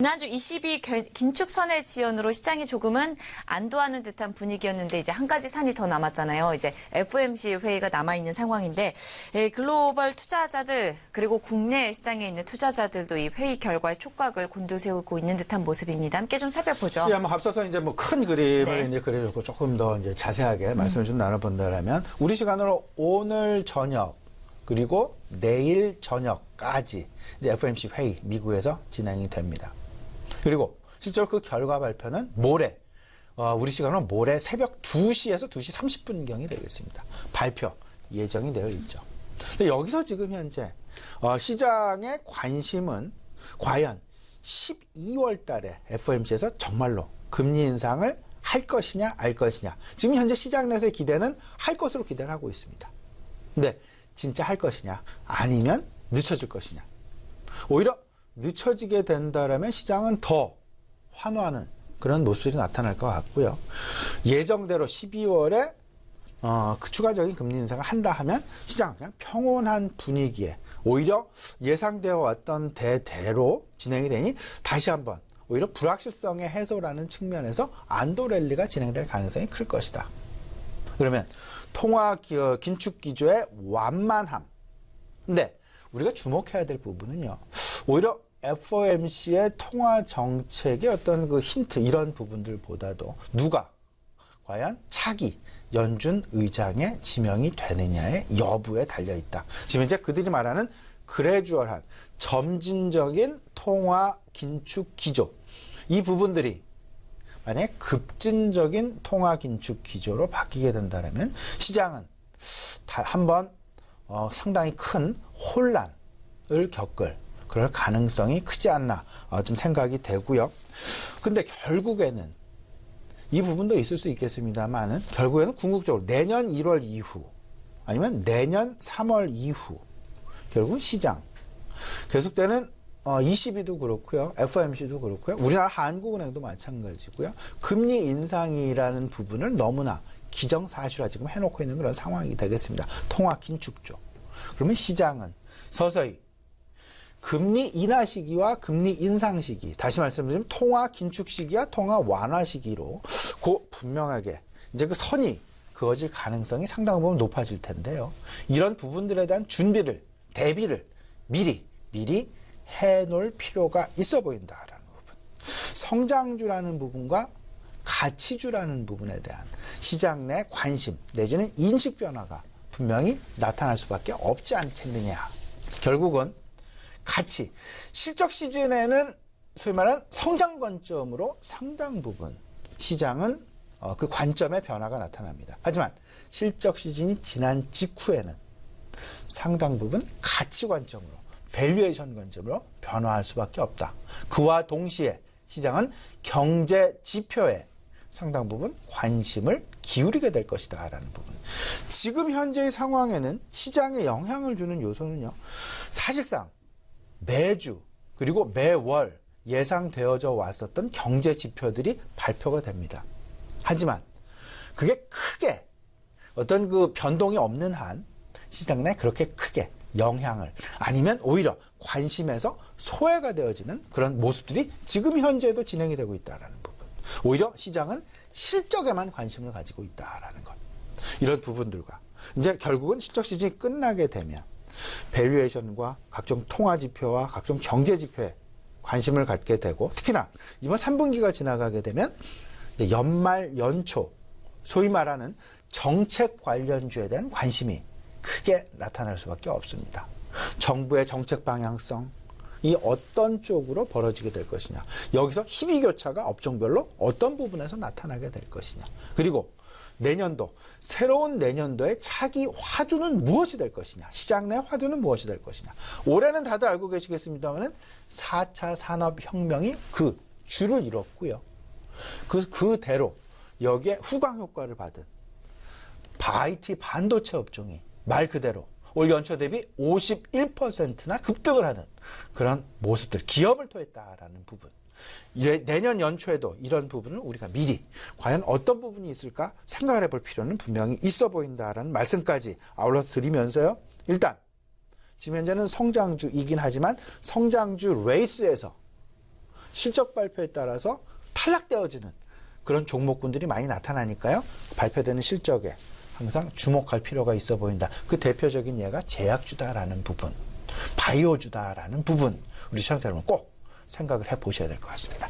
지난주 22 긴축 선의 지연으로 시장이 조금은 안도하는 듯한 분위기였는데 이제 한 가지 산이 더 남았잖아요. 이제 FOMC 회의가 남아있는 상황인데 글로벌 투자자들 그리고 국내 시장에 있는 투자자들도 이 회의 결과에 촉각을 곤두세우고 있는 듯한 모습입니다. 함께 좀 살펴보죠. 예, 앞서서 이제 뭐 큰 그림을 이제 그려주고 조금 더 이제 자세하게 말씀을 좀 나눠본다면 우리 시간으로 오늘 저녁 그리고 내일 저녁까지 이제 FOMC 회의 미국에서 진행이 됩니다. 그리고 실제로 그 결과 발표는 모레, 우리 시간으로 모레 새벽 2시에서 2시 30분경이 되겠습니다. 발표 예정이 되어 있죠. 근데 여기서 지금 현재 시장의 관심은 과연 12월 달에 FOMC에서 정말로 금리 인상을 할 것이냐 알 것이냐. 지금 현재 시장 내에서의 기대는 할 것으로 기대를 하고 있습니다. 근데 진짜 할 것이냐 아니면 늦춰질 것이냐. 오히려 늦춰지게 된다면 시장은 더 환호하는 그런 모습들이 나타날 것 같고요. 예정대로 12월에 그 추가적인 금리 인상을 한다 하면 시장은 그냥 평온한 분위기에 오히려 예상되어 왔던 대로 진행이 되니 다시 한번 오히려 불확실성의 해소라는 측면에서 안도 랠리가 진행될 가능성이 클 것이다. 그러면 통화 긴축 기조의 완만함. 근데 우리가 주목해야 될 부분은요. 오히려 FOMC의 통화 정책의 어떤 그 힌트 이런 부분들보다도 누가 과연 차기 연준 의장에 지명이 되느냐의 여부에 달려 있다. 지금 이제 그들이 말하는 그래주얼한 점진적인 통화 긴축 기조 이 부분들이 만약에 급진적인 통화 긴축 기조로 바뀌게 된다면 시장은 한번 상당히 큰 혼란을 겪을 그럴 가능성이 크지 않나 좀 생각이 되고요. 근데 결국에는 이 부분도 있을 수 있겠습니다만은 결국에는 궁극적으로 내년 1월 이후 아니면 내년 3월 이후 결국 시장 계속되는 ECB도 그렇고요. FOMC도 그렇고요. 우리나라 한국은행도 마찬가지고요. 금리 인상이라는 부분을 너무나 기정사실화 지금 해놓고 있는 그런 상황이 되겠습니다. 통화 긴축 쪽. 그러면 시장은 서서히 금리 인하 시기와 금리 인상 시기, 다시 말씀드리면 통화 긴축 시기와 통화 완화 시기로 분명하게 이제 그 선이 그어질 가능성이 상당 부분 높아질 텐데요. 이런 부분들에 대한 준비를, 대비를 미리 해놓을 필요가 있어 보인다라는 부분. 성장주라는 부분과 가치주라는 부분에 대한 시장 내 관심 내지는 인식 변화가 분명히 나타날 수밖에 없지 않겠느냐. 결국은 가치, 실적 시즌에는 소위 말하는 성장 관점으로 상당 부분 시장은 그 관점의 변화가 나타납니다. 하지만 실적 시즌이 지난 직후에는 상당 부분 가치 관점으로 밸류에이션 관점으로 변화할 수밖에 없다. 그와 동시에 시장은 경제 지표에 상당 부분 관심을 기울이게 될 것이다 라는 부분. 지금 현재의 상황에는 시장에 영향을 주는 요소는요. 사실상 매주 그리고 매월 예상되어져 왔었던 경제 지표들이 발표가 됩니다. 하지만 그게 크게 어떤 그 변동이 없는 한 시장 내 그렇게 크게 영향을 아니면 오히려 관심에서 소외가 되어지는 그런 모습들이 지금 현재도 진행이 되고 있다는 부분. 오히려 시장은 실적에만 관심을 가지고 있다는 것. 이런 부분들과 이제 결국은 실적 시즌이 끝나게 되면 밸류에이션과 각종 통화 지표와 각종 경제 지표에 관심을 갖게 되고 특히나 이번 3분기가 지나가게 되면 연말 연초 소위 말하는 정책 관련주에 대한 관심이 크게 나타날 수밖에 없습니다. 정부의 정책 방향성 이 어떤 쪽으로 벌어지게 될 것이냐. 여기서 희비교차가 업종별로 어떤 부분에서 나타나게 될 것이냐. 그리고 내년도 새로운 내년도의 차기 화두는 무엇이 될 것이냐. 시장 내 화두는 무엇이 될 것이냐. 올해는 다들 알고 계시겠습니다만 4차 산업혁명이 그 줄을 이뤘고요. 그대로 여기에 후광 효과를 받은 IT 반도체 업종이 말 그대로 올 연초 대비 51%나 급등을 하는 그런 모습들, 기업을 토했다라는 부분. 내년 연초에도 이런 부분을 우리가 미리 과연 어떤 부분이 있을까 생각을 해볼 필요는 분명히 있어 보인다라는 말씀까지 아울러서 드리면서요. 일단 지금 현재는 성장주이긴 하지만 성장주 레이스에서 실적 발표에 따라서 탈락되어지는 그런 종목군들이 많이 나타나니까요. 발표되는 실적에 항상 주목할 필요가 있어 보인다. 그 대표적인 예가 제약주다라는 부분, 바이오주다라는 부분, 우리 시청자 여러분 꼭 생각을 해보셔야 될 것 같습니다.